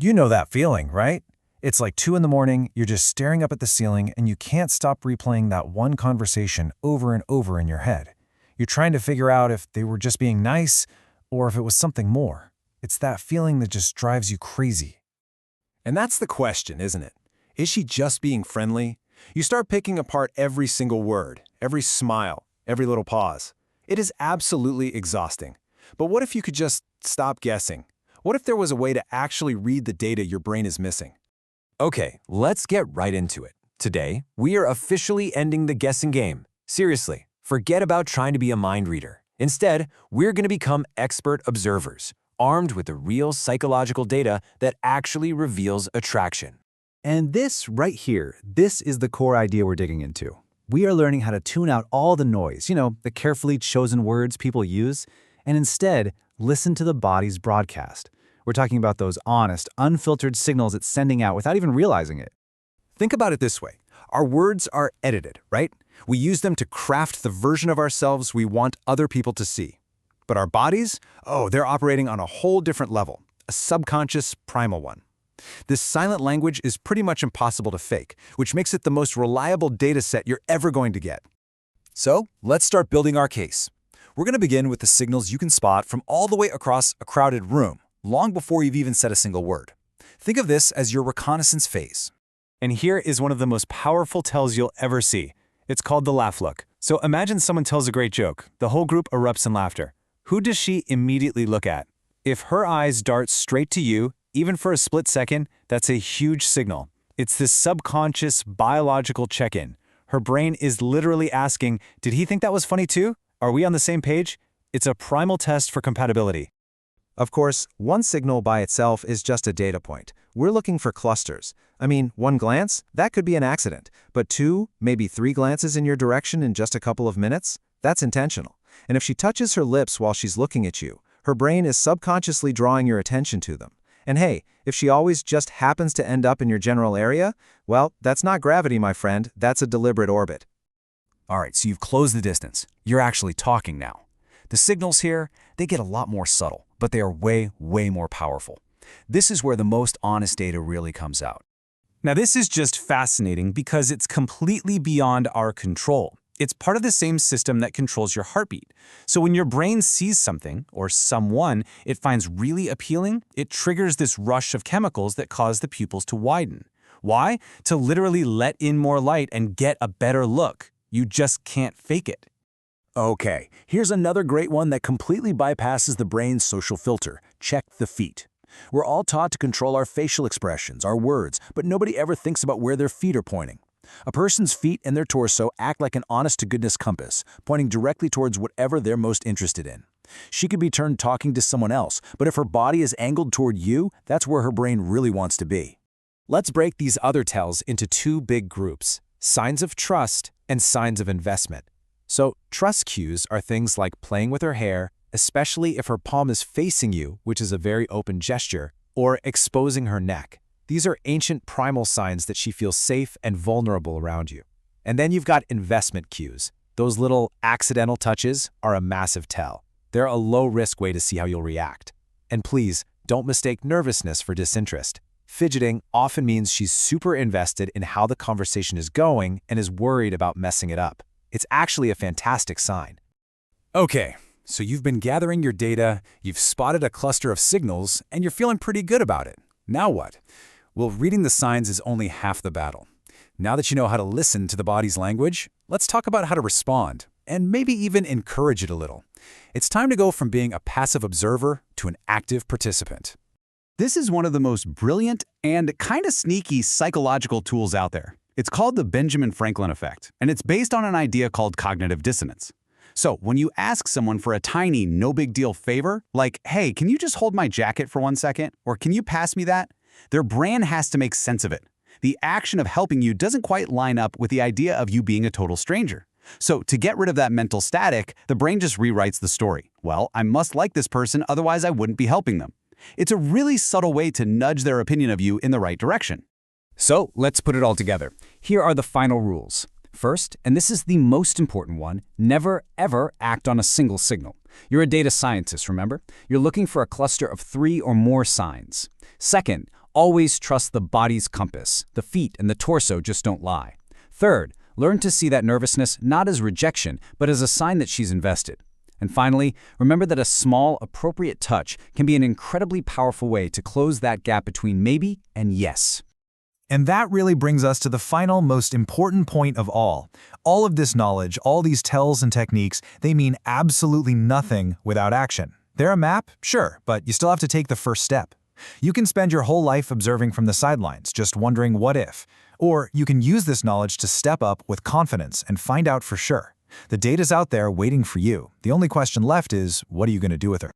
You know that feeling, right? It's like 2 in the morning, you're just staring up at the ceiling and you can't stop replaying that one conversation over and over in your head. You're trying to figure out if they were just being nice or if it was something more. It's that feeling that just drives you crazy. And that's the question, isn't it? Is she just being friendly? You start picking apart every single word, every smile, every little pause. It is absolutely exhausting. But what if you could just stop guessing? What if there was a way to actually read the data your brain is missing? Okay, let's get right into it. Today, we are officially ending the guessing game. Seriously, forget about trying to be a mind reader. Instead, we're going to become expert observers, armed with the real psychological data that actually reveals attraction. And this right here, this is the core idea we're digging into. We are learning how to tune out all the noise, the carefully chosen words people use, and instead listen to the body's broadcast. We're talking about those honest, unfiltered signals it's sending out without even realizing it. Think about it this way. Our words are edited, right? We use them to craft the version of ourselves we want other people to see. But our bodies? Oh, they're operating on a whole different level, a subconscious, primal one. This silent language is pretty much impossible to fake, which makes it the most reliable data set you're ever going to get. So, let's start building our case. We're going to begin with the signals you can spot from all the way across a crowded room, long before you've even said a single word. Think of this as your reconnaissance phase. And here is one of the most powerful tells you'll ever see. It's called the laugh look. So imagine someone tells a great joke. The whole group erupts in laughter. Who does she immediately look at? If her eyes dart straight to you, even for a split second, that's a huge signal. It's this subconscious biological check-in. Her brain is literally asking, did he think that was funny too? Are we on the same page? It's a primal test for compatibility. Of course, one signal by itself is just a data point. We're looking for clusters. I mean, one glance? That could be an accident. But 2, maybe 3 glances in your direction in just a couple of minutes? That's intentional. And if she touches her lips while she's looking at you, her brain is subconsciously drawing your attention to them. And hey, if she always just happens to end up in your general area, well, that's not gravity, my friend. That's a deliberate orbit. All right, so you've closed the distance. You're actually talking now. The signals here, they get a lot more subtle, but they are way, way more powerful. This is where the most honest data really comes out. Now this is just fascinating because it's completely beyond our control. It's part of the same system that controls your heartbeat. So when your brain sees something, or someone, it finds really appealing, it triggers this rush of chemicals that cause the pupils to widen. Why? To literally let in more light and get a better look. You just can't fake it. Okay, here's another great one that completely bypasses the brain's social filter. Check the feet. We're all taught to control our facial expressions, our words, but nobody ever thinks about where their feet are pointing. A person's feet and their torso act like an honest-to-goodness compass, pointing directly towards whatever they're most interested in. She could be turned talking to someone else, but if her body is angled toward you, that's where her brain really wants to be. Let's break these other tells into 2 big groups: signs of trust and signs of investment. So, trust cues are things like playing with her hair, especially if her palm is facing you, which is a very open gesture, or exposing her neck. These are ancient primal signs that she feels safe and vulnerable around you. And then you've got investment cues. Those little accidental touches are a massive tell. They're a low-risk way to see how you'll react. And please, don't mistake nervousness for disinterest. Fidgeting often means she's super invested in how the conversation is going and is worried about messing it up. It's actually a fantastic sign. Okay, so you've been gathering your data, you've spotted a cluster of signals, and you're feeling pretty good about it. Now what? Well, reading the signs is only half the battle. Now that you know how to listen to the body's language, let's talk about how to respond, and maybe even encourage it a little. It's time to go from being a passive observer to an active participant. This is one of the most brilliant and kind of sneaky psychological tools out there. It's called the Benjamin Franklin effect, and it's based on an idea called cognitive dissonance. So when you ask someone for a tiny, no-big-deal favor, like, hey, can you just hold my jacket for 1 second, or can you pass me that? Their brain has to make sense of it. The action of helping you doesn't quite line up with the idea of you being a total stranger. So to get rid of that mental static, the brain just rewrites the story. Well, I must like this person, otherwise I wouldn't be helping them. It's a really subtle way to nudge their opinion of you in the right direction. So let's put it all together. Here are the final rules. First, and this is the most important one, never ever act on a single signal. You're a data scientist, remember? You're looking for a cluster of 3 or more signs. Second, Always trust the body's compass. The feet and the torso just don't lie. Third, learn to see that nervousness not as rejection, but as a sign that she's invested. And finally, remember that a small, appropriate touch can be an incredibly powerful way to close that gap between maybe and yes. And that really brings us to the final, most important point of all. All of this knowledge, all these tells and techniques, they mean absolutely nothing without action. They're a map, sure, but you still have to take the first step. You can spend your whole life observing from the sidelines, just wondering what if. Or you can use this knowledge to step up with confidence and find out for sure. The data's out there waiting for you. The only question left is, what are you going to do with her?